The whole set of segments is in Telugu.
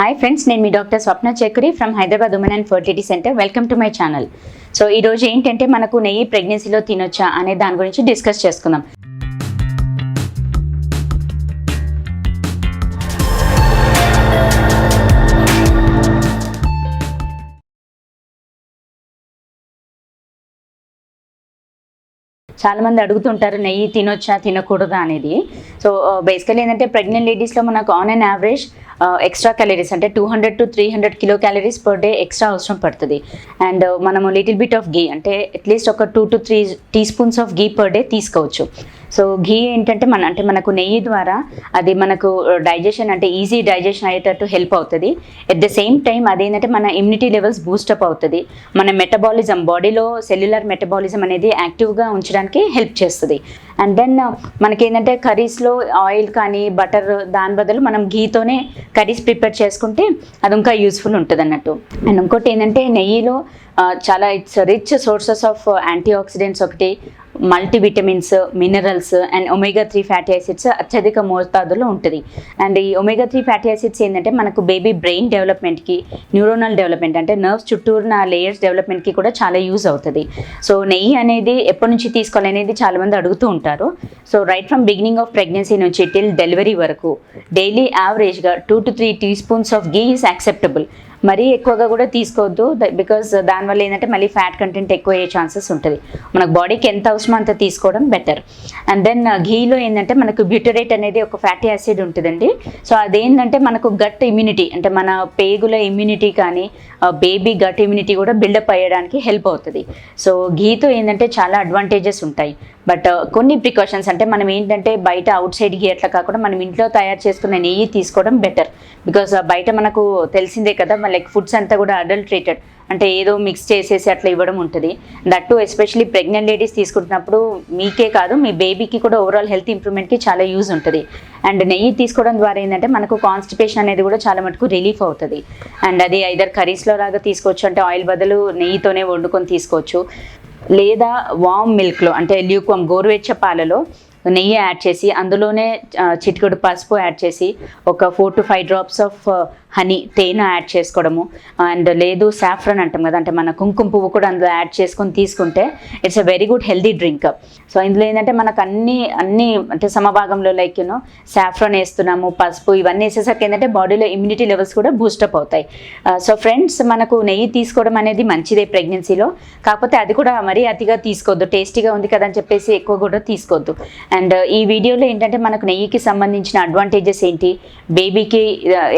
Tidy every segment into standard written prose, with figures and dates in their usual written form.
హాయ్ ఫ్రెండ్స్, నేను మీ doctor Swapna Chakri from Hyderabad women and fertility centre. Welcome to my channel. So ఈరోజు ఏంటంటే మనకు నెయ్యి ప్రెగ్నెన్సీలో తినొచ్చా అనే దాని గురించి డిస్కస్ చేసుకుందాం. చాలామంది అడుగుతుంటారు నెయ్యి తినొచ్చా తినకూడదా అనేది. సో బేసికలీ ఏంటంటే ప్రెగ్నెంట్ లేడీస్లో మనకు on and average extra calories అంటే 200 to 300 kilo calories per day extra అవసరం పడుతుంది. అండ్ మనము లిటిల్ బిట్ ఆఫ్ గీ అంటే అట్లీస్ట్ ఒక 2 to 3 teaspoons of ghee per day తీసుకోవచ్చు. సో ఘీ ఏంటంటే మనకు నెయ్యి ద్వారా అది మనకు డైజెషన్ అంటే ఈజీ డైజెషన్ అయ్యేటట్టు హెల్ప్ అవుతుంది. ఎట్ ద సేమ్ టైం అదేంటంటే మన ఇమ్యూనిటీ లెవెల్స్ బూస్టప్ అవుతుంది. మన మెటబాలిజం బాడీలో సెల్యులర్ మెటబాలిజం అనేది యాక్టివ్గా ఉంచడానికి హెల్ప్ చేస్తుంది. అండ్ దెన్ మనకేంటంటే కర్రీస్లో ఆయిల్ కానీ బటర్ దాని బదులు మనం ఘీతోనే కర్రీస్ ప్రిపేర్ చేసుకుంటే అది ఇంకా యూస్ఫుల్ ఉంటుంది అన్నట్టు. అండ్ ఇంకోటి ఏంటంటే నెయ్యిలో చాలా it's rich sources of antioxidants, ఒకటి multivitamins, minerals and omega 3 fatty acids అత్యధిక మోతాదులో ఉంటుంది. అండ్ ఈ ఒమేగా 3 ఫ్యాటీ యాసిడ్స్ ఏంటంటే మనకు బేబీ బ్రెయిన్ డెవలప్మెంట్కి, న్యూరోనల్ డెవలప్మెంట్ అంటే నర్వ్స్ చుట్టూరున్న లేయర్స్ డెవలప్మెంట్కి కూడా చాలా యూజ్ అవుతుంది. సో నెయ్యి అనేది ఎప్పటి నుంచి తీసుకోవాలనేది చాలామంది అడుగుతూ ఉంటారు. So right from beginning of pregnancy నుంచి టిల్ డెలివరీ వరకు డైలీ యావరేజ్గా 2 to 3 teaspoons of ghee is acceptable. మరీ ఎక్కువగా కూడా తీసుకోవద్దు, బికాజ్ దానివల్ల ఏంటంటే మళ్ళీ ఫ్యాట్ కంటెంట్ ఎక్కువ అయ్యే ఛాన్సెస్ ఉంటుంది. మనకు బాడీకి ఎంత అవసరమో అంత తీసుకోవడం బెటర్. అండ్ దెన్ ఘీలో ఏంటంటే మనకు బ్యూటరేట్ అనేది ఒక ఫ్యాటీ యాసిడ్ ఉంటుందండి. సో అదేంటంటే మనకు గట్ ఇమ్యూనిటీ అంటే మన పేగుల ఇమ్యూనిటీ కానీ బేబీ గట్ ఇమ్యూనిటీ కూడా బిల్డప్ అయ్యడానికి హెల్ప్ అవుతుంది. సో ఘీతో ఏంటంటే చాలా అడ్వాంటేజెస్ ఉంటాయి. బట్ కొన్ని ప్రికాషన్స్ అంటే మనం ఏంటంటే బయట అవుట్ సైడ్ ఘీ అట్లా కాకుండా మనం ఇంట్లో తయారు చేసుకున్న నెయ్యి తీసుకోవడం బెటర్. బికాజ్ బయట మనకు తెలిసిందే కదా, లైక్ ఫుడ్స్ అంతా కూడా అడల్ట్రేటెడ్ అంటే ఏదో మిక్స్ చేసేసి అట్లా ఇవ్వడం ఉంటుంది. దట్టు ఎస్పెషలీ ప్రెగ్నెంట్ లేడీస్ తీసుకుంటున్నప్పుడు మీకే కాదు మీ బేబీకి కూడా ఓవరాల్ హెల్త్ ఇంప్రూవ్మెంట్కి చాలా యూజ్ ఉంటుంది. అండ్ నెయ్యి తీసుకోవడం ద్వారా ఏంటంటే మనకు కాన్స్టిపేషన్ అనేది కూడా చాలా మటుకు రిలీఫ్ అవుతుంది. అండ్ అది ఐదర్ కర్రీస్లో లాగా తీసుకోవచ్చు, అంటే ఆయిల్ బదులు నెయ్యితోనే వండుకొని తీసుకోవచ్చు, లేదా వామ్ మిల్క్లో అంటే ల్యూక్వామ్ గోరువెచ్చ పాలలో నెయ్యి యాడ్ చేసి అందులోనే చిటికెడు పసుపు యాడ్ చేసి ఒక 4 to 5 drops ఆఫ్ హనీ తేనె యాడ్ చేసుకోవడము. అండ్ లేదు సాఫ్రన్ అంటాం కదా, అంటే మన కుంకుమ పువ్వు కూడా అందులో యాడ్ చేసుకొని తీసుకుంటే it's a very good healthy drink. So ఇందులో ఏంటంటే మనకు అన్ని అంటే సమభాగంలో లైక్ సాఫ్రన్ వేస్తున్నాము, పసుపు ఇవన్నీ వేసేసరికి ఏంటంటే బాడీలో ఇమ్యూనిటీ లెవెల్స్ కూడా బూస్టప్ అవుతాయి. సో ఫ్రెండ్స్, మనకు నెయ్యి తీసుకోవడం అనేది మంచిదే ప్రెగ్నెన్సీలో, కాకపోతే అది కూడా మరీ అతిగా తీసుకోవద్దు. టేస్టీగా ఉంది కదా అని చెప్పేసి ఎక్కువ కూడా తీసుకోవద్దు. అండ్ ఈ వీడియోలో ఏంటంటే మనకు నెయ్యికి సంబంధించిన అడ్వాంటేజెస్ ఏంటి, బేబీకి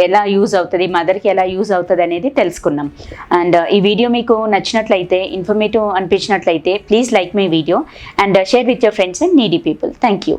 ఎలా యూజ్ అవుతుంది, మదర్కి ఎలా యూజ్ అవుతుంది అనేది తెలుసుకున్నాం. అండ్ ఈ వీడియో మీకు నచ్చినట్లయితే, ఇన్ఫర్మేటివ్ అనిపించినట్లయితే please like my video and share with your friends and needy people. Thank you.